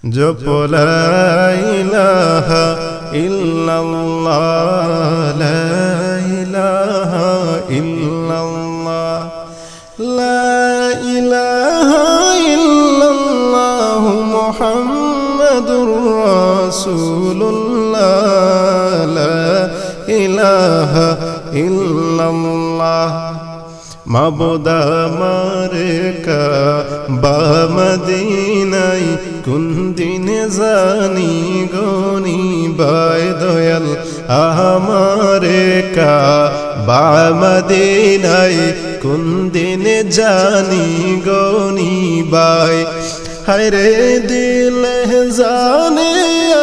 জপ লা ইলাহা ইল্লাল্লাহ, লা ইলাহা ইল্লাল্লাহ, লা ইলাহা ইল্লাল্লাহ মুহাম্মাদুর রাসূলুল্লাহ, লা ইলাহা ইল্লাল্লাহ। মাবুদ আমার কাবা মদিনায় কোন দিন জানি গনি বায় দয়াল আমার কাবা মদিনায় কোন দিন জানি গনি বায়। হায়রে দিল জানে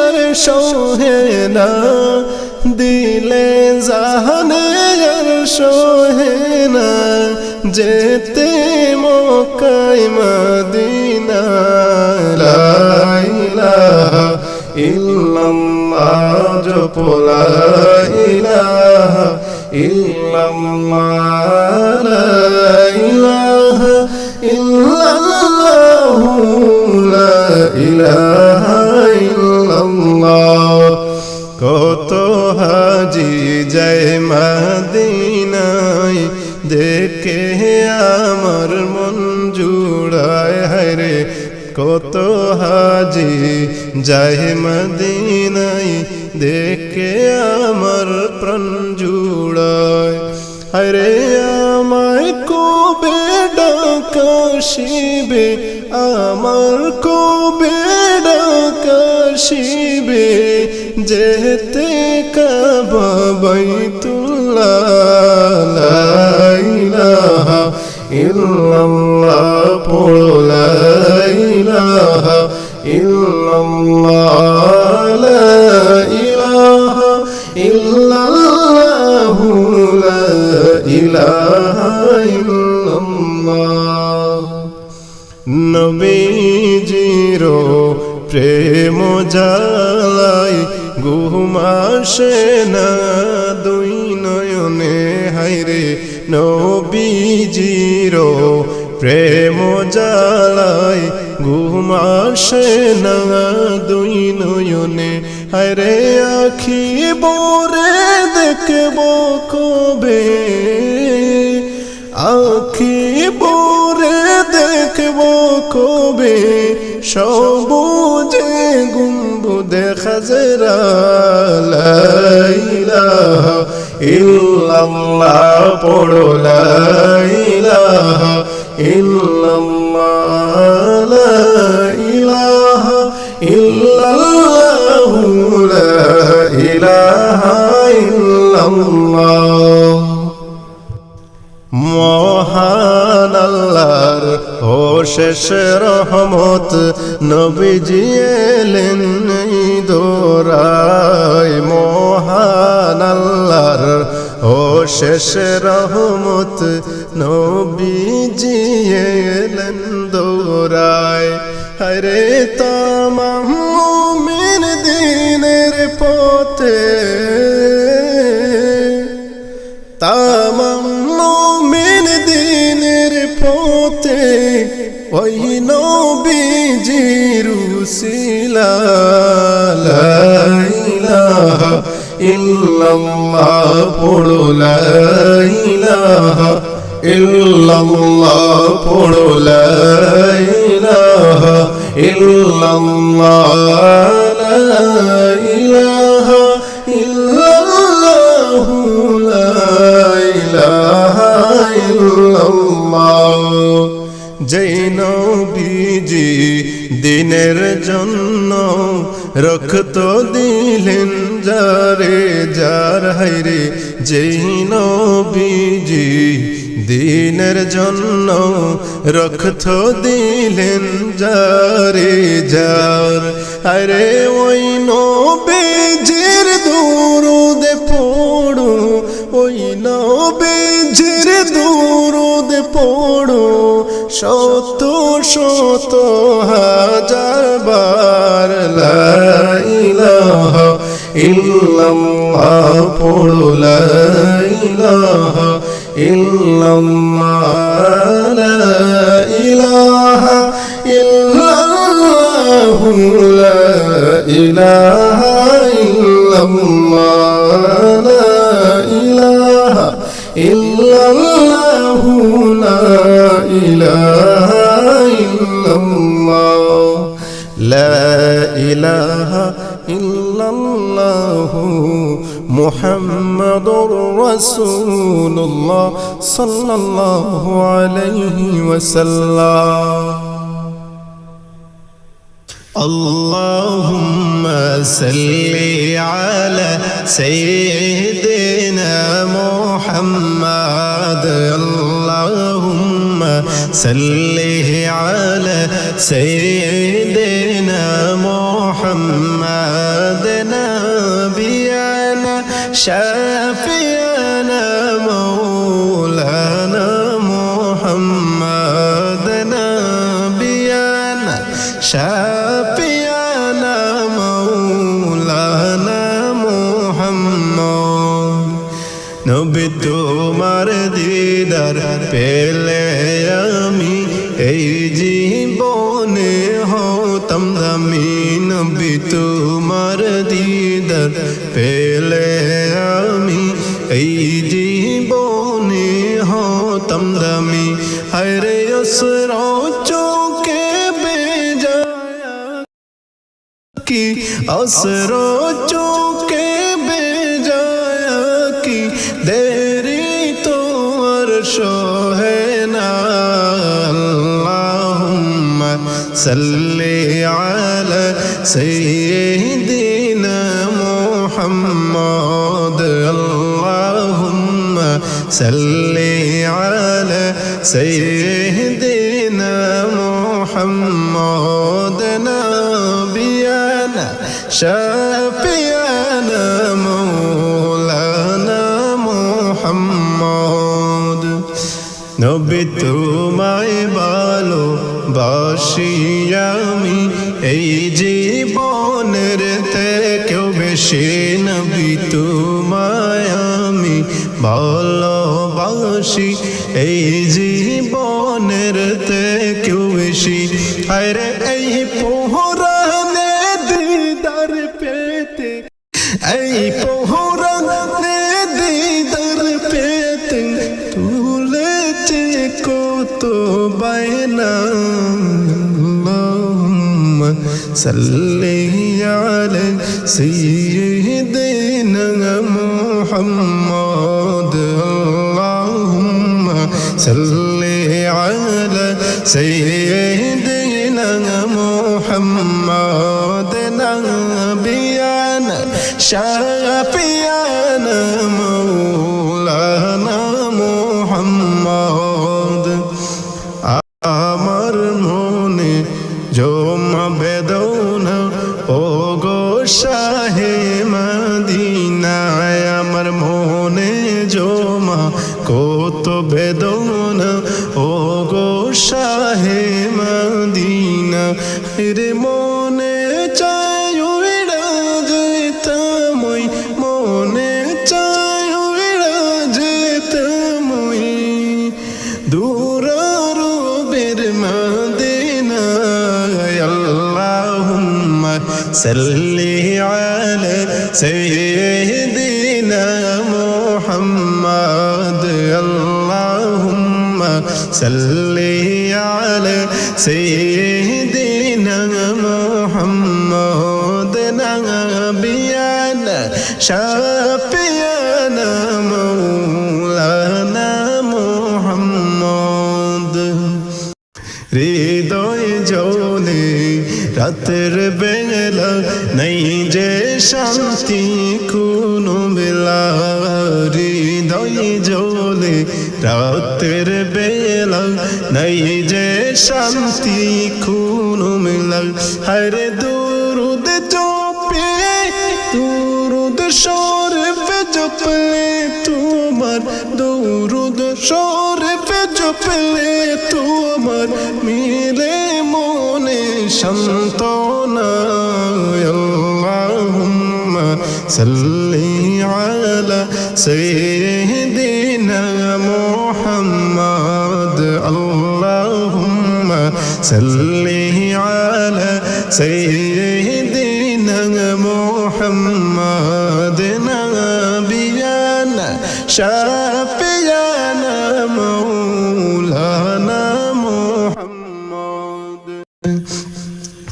আর সোহে না, দিলে জানে আর সোহে না, যেতে মক্কায় মদিনা। লা ইলাহা ইল্লাল্লাহ, জপ লা ইলাহা ইল্লাল্লাহ, লা ইলাহা ইল্লাল্লাহ, লা ইলাহা ইল্লাল্লাহ। কত হাজি যায় মদিনায়, দেখে আমার মন জুড়ায়। হায়রে কত হাজি যায় মদিনায়, দেখে আমার প্রাণ জুড়ায়। হায়রে আমায় কবে ডাকাশিবে, আমার কবে ডাকাশিবে, যেতে কাবা বাইতুল্লাহ। লা ইলাহা ইল্লাল্লাহ, পড়ো লা ইলাহা ইল্লাল্লাহ, লা ইলাহা ইল্লাল্লাহ, লা ইলাহা ইল্লাল্লাহ। নবীজির প্রেম জালায় ঘুম আসে না দুই নয়নে। হায়রে নবীজির প্রেম জালায় ঘুম আসে না দুই নয়নে। হায়রে আখি বোরে দেখব কবে, আখি বোরে দেখব কবে, সবুজে গুম্বুদে খাজরা। লা ইলাহা ইল্লাল্লাহ, পড়ো লা ইলাহা ইল্লাল্লাহ, লা ইলাহা ইল্লাল্লাহ, লা ইলাহা ইল্লাল্লাহ। মহান আল্লাহর অশেষ রহমত, নবীজি এলেন দোরায়। মহান আল্লাহর অশেষ রহমত, নবীজি এলেন দোরায়। হায়রে তামাম মুমিন দিনের পথে, তামাম মুমিন দিনের পথে, ওই নবীজির উসিলা। লা ইলাহা ইল্লাল্লাহ, পড়ো লা ইলাহা ইল্লাল্লাহ, পড়ো লা ইলাহা ইল্লাল্লাহ, লা ইলাহা ইল্লাল্লাহ, লা ইলাহা ইল্লাল্লাহ। যেই নবীজি দিনের জন্য রক্ত দিলেন যারে যার। হায়রে যেই নবীজি দিনের জন্য রক্ত দিলেন যারে যার। হায়রে ওই নবীজির দুরূদ পড়ো, ওই নবীজির দুরূদ পড়ো, শত শত হাজার বার। লা ইলাহা ইল্লাল্লাহ, পড়ো লা ইলাহা ইল্লাল্লাহ, লা ইলাহা ইল্লাল্লাহ, لا إله إلا الله لا إله إلا الله لا إله إلا الله محمد رسول الله صلى الله عليه وسلم اللهم صل على سيدنا محمد اللهم صل على سيدنا محمد نبينا شافينا مولانا محمد نبينا شافينا مولانا محمد নবী তোমার দিদার পেলে আমি এই জীবনে হতাম দামি নবী তোমার দিদার পেলে আমি এই জীবনে হতাম দামি হরে অসর চোখে বেজায়া কি অসর চোখে বেজায়া কি দেরি তোর সোহেনা আল্লাহুম্মা সাল্লি আলা সাইয়্যিদিনা মুহাম্মদ আল্লাহুম্মা সাল্লি আলা সাইয়্যিদিনা মুহাম্মদ নবিয়ানা শাফিয়ানা মৌলানা মুহাম্মদ নবী তোমায় ভালোবাসি আমি এই জীবনের থেকেও বেশি নবী তোমায় আমি ভালোবাসি এই জীবনের থেকেও বেশি আরে এই পোহরানে দিদার পেতে এই পোহরানে দিদার পেতে তুলেছে কত বায়না আল্লাহুম্মা সাল্লি আলা সাইয়্যিদিনা মুহাম্মদ আল্লাহুম্মা সাল্লি আলা সাইয়্যিদিনা মুহাম্মদ নবিয়ানা শাফিয়ানা মৌলানা মুহাম্মদ আমার মনে জমা বেদনা ও গো শাহে মদিনায় আমার মনে জমা কত বেদনা ও গো শাহে মদিনা রে মনে চায় উড়া যেতাম ওই মনে চায় উড়া যেতাম ওই দূরারবের মদিনা আল্লাহুম্মা সাল্লি আলা সাইয়্যিদিনা মুহাম্মদ আল্লাহুম্মা সাল্লি আলা সাইয়্যিদিনা মুহাম্মদ নবিয়ানা শাফিয়ানা মৌলানা মুহাম্মদ হৃদয় জ্বলে রাতের বেলা নেই যে শান্তি কোনো বেলা হৃদয় জ্বলে রাতের বেলা নেই যে শান্তি কোনো বেলা হরে দুরুদ চোপে দুরুদ শরীফ জপলে তোমার দুরুদ শরীফ জপলে তোমার মিলে মনে শান্তনা আল্লাহুম্মা সাল্লি আলা সাইয়্যিদিনা মুহাম্মদ আল্লাহুম্মা সাল্লি আলা سيدنا محمد نبينا شافينا مولانا محمد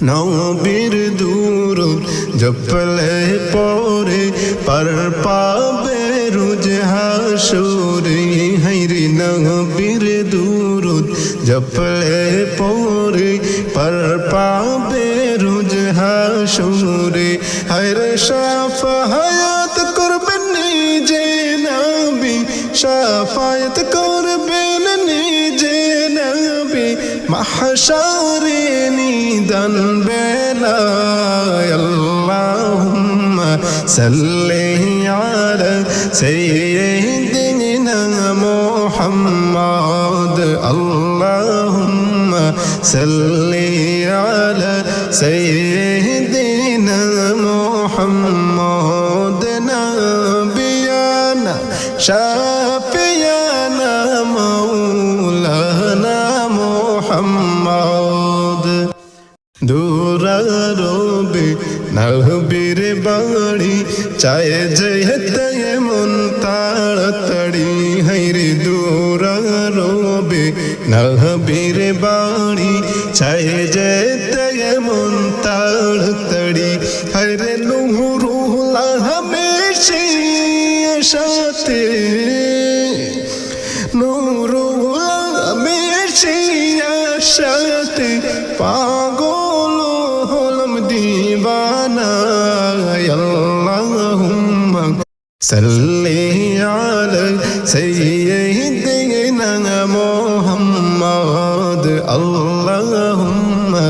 নবীর দুরূদ জপলে পরে পার পাবে রোজ হাসরে হায়রে নবীর দুরূদ জপলে পরে পার পাবে রোজ হাসরে হায়রে শাফায়াত করবেন নিজে নবী শাফায়াত করবেন নিজে নবী মাহশারে নিদান বেলায় আল্লাহুম্মা সাল্লি আলা সাইয়্যিদিনা মুহাম্মদ আল্লাহুম্মা সাল্লি আলা সাইয়্যিদিনা মুহাম্মদ নাবিয়ানা শাফিয়ানা মাওলানা মুহাম্মদ দূরারবে নবীর বাড়ি চায় যেতে মন তাড়াতাড়ি হায়রে দূরারবে নবীর বাড়ি চায় যেতে মন তাড়াতাড়ি হায়রে নূরুল হামেশি সাথে নূরুল হামেশি সাথে পাগল হলাম দিবানা আল্লাহুম্মা সাল্লি আলা সাইয়্যিদিনা মুহাম্মদ আল্লাহুম্মা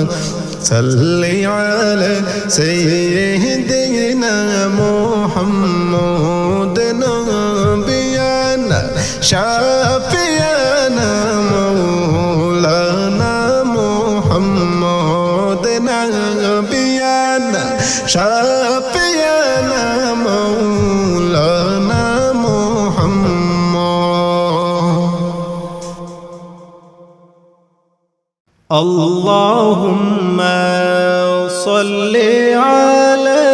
সাল্লি আলা সাইয়্যিদিনা মুহাম্মদ নবিয়ানা শাফিয়ানা মাওলানা মুহাম্মদ নবিয়ানা শাফিয়ানা মাওলানা মুহাম্মদ اللهم صل على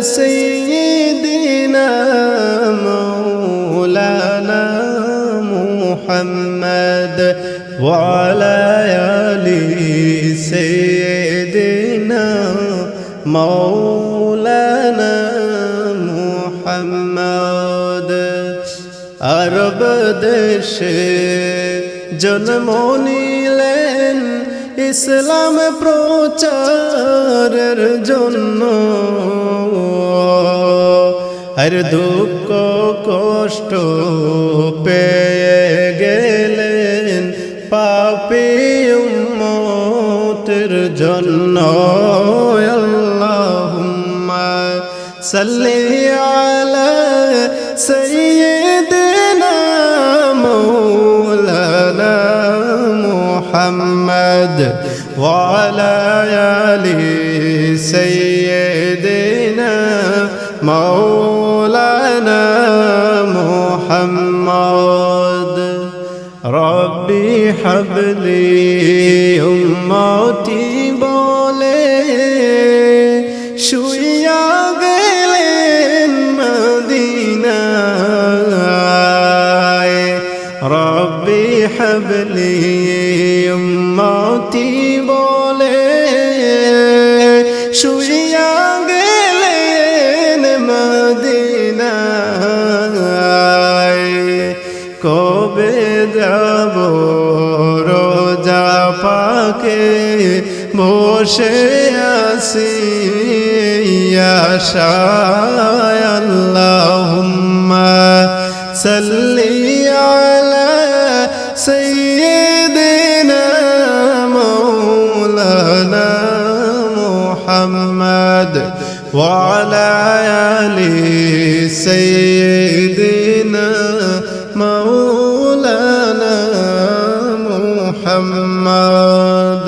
سيدنا مولانا محمد وعلى آل سيدنا مولانا محمد আরব দেশে জন্ম নিলেন ইসলাম প্রচারের জন্য আর দুঃখ কষ্ট পেয়ে গেলেন পাপী উম্মতের জন্য আল্লাহুম্মা সাল্লি আলা সাইয়্যিদিনা মাওলানা মুহাম্মদ ওয়া আলা আলি সাইয়্যিদিনা মাওলানা মুহাম্মদ রব্বি হাবলি উম্মতি বলে শুইয়া গেলেন মদিনায় রব্বি হাবলি উম্মতি বলে শুইয়া গেলেন মদিনায় কবে যাব রোজা পাকে বসে আসি আশায় আল্লাহুম্মা সাল্লি আলা সাইয়্যিদিনা মাওলানা মুহাম্মদ ওয়া আলা আলি সাইয়্যিদিনা মাওলানা মুহাম্মদ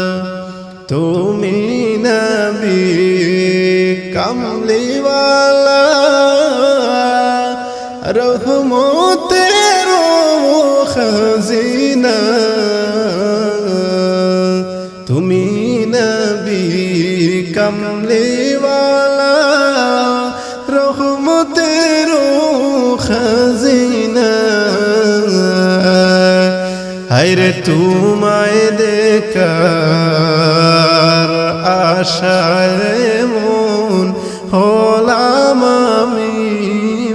তুমি নবী কামলিওয়ালা রহমতের খাজিনা তুমি নবী কামলিওয়ালা রহমতের খাজিনা হায়রে তোমায় দেখার আশায় মন হলাম আমি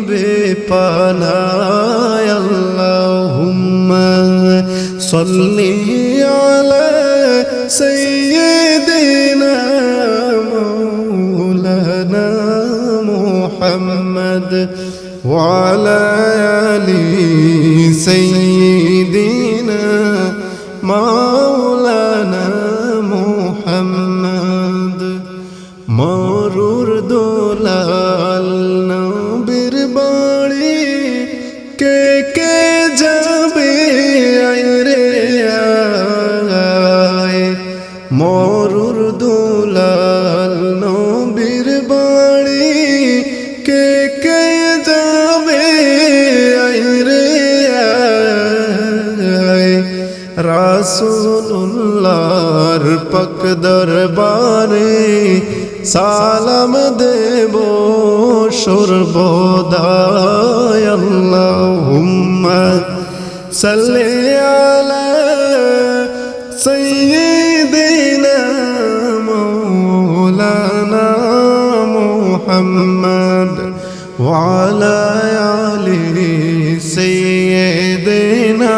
বেপানা আল্লাহুম্মা সাল্লি আলা সাইয়্যিদিনা মাওলানা মুহাম্মদ ওয়া আলা আলি সাইয়্যিদিনা মাওলানা মুহাম্মদ মরুর দোলাল নবীর বাড়ি কে কে যাবে আয়রে আয় মরুর দোলাল নবীর বাড়ি কে কে যাবে আয়রে আয় রাসূলুল্লাহর পাক দরবারে সালাম দেব সর্বদা আল্লাহুম্মা সাল্লি আলা সাইয়্যিদিনা মাওলানা মুহাম্মদ ওয়া আলা আলি সাইয়্যিদিনা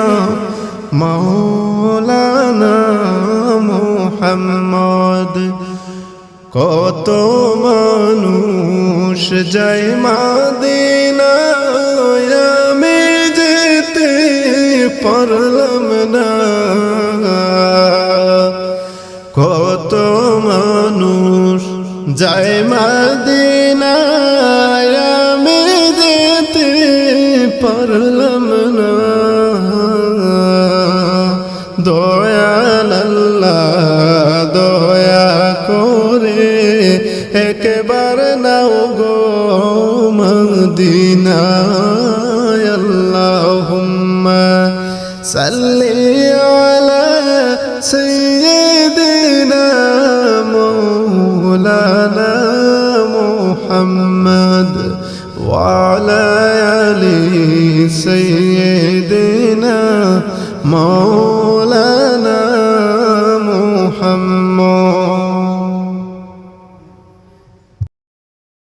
মাওলানা মুহাম্মদ কত মানুষ যায় মদিনায় আমি যেতে পারলাম না কত মানুষ যায় মদিনায় আমি যেতে পারলাম না দয়াল আল্লাহ দয়া করে একবার নাও গো মদিনায় আল্লাহুম্মা সাল্লি আলা সাইয়্যিদিনা মাওলানা মুহাম্মদ ওয়া আলা আলি সাইয়্যিদিনা